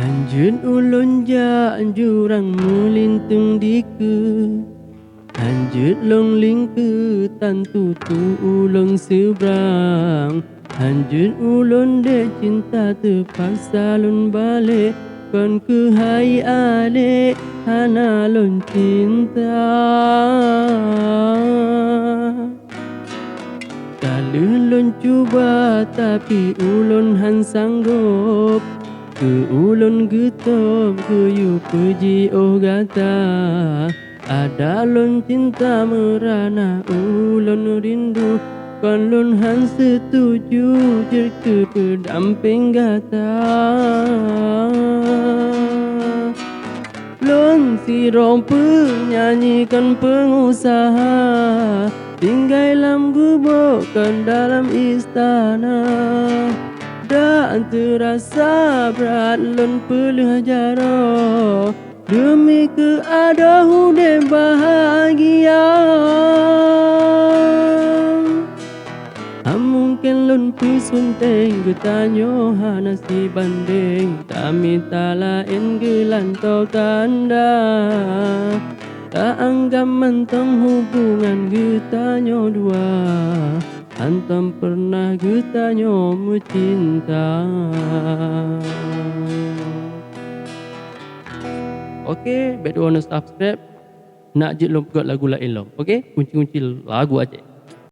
Anjun ulun ja jurang melintung diku, Hanjut long lingku tantu tu ulung seberang. Hanjut ulun de cinta terpaksa lun balik, kon ku hai adik hana lun cinta. Kalau ulun cuba tapi ulun han sanggup, ke ulun getom ke yu puji oh gata. Ada lun cinta merana ulun rindu, kon lun han setuju jer ke pendamping gata. Lun si rong penyanyikan pengusaha, tinggal dalam gubuk kan dalam istana. Dan terasa berat lun pelajara, demi keada hidup bahagia. Mungkin lun pisunting getanyo hana si banding, kami tak lain gelantau tanda. Tak anggap mentang hubungan getanyo dua, antam pernah getanyo mencinta. Okay, better wanna subscribe. Nak je lo buat lagu lain lo. Okay, kunci-kunci lagu aja.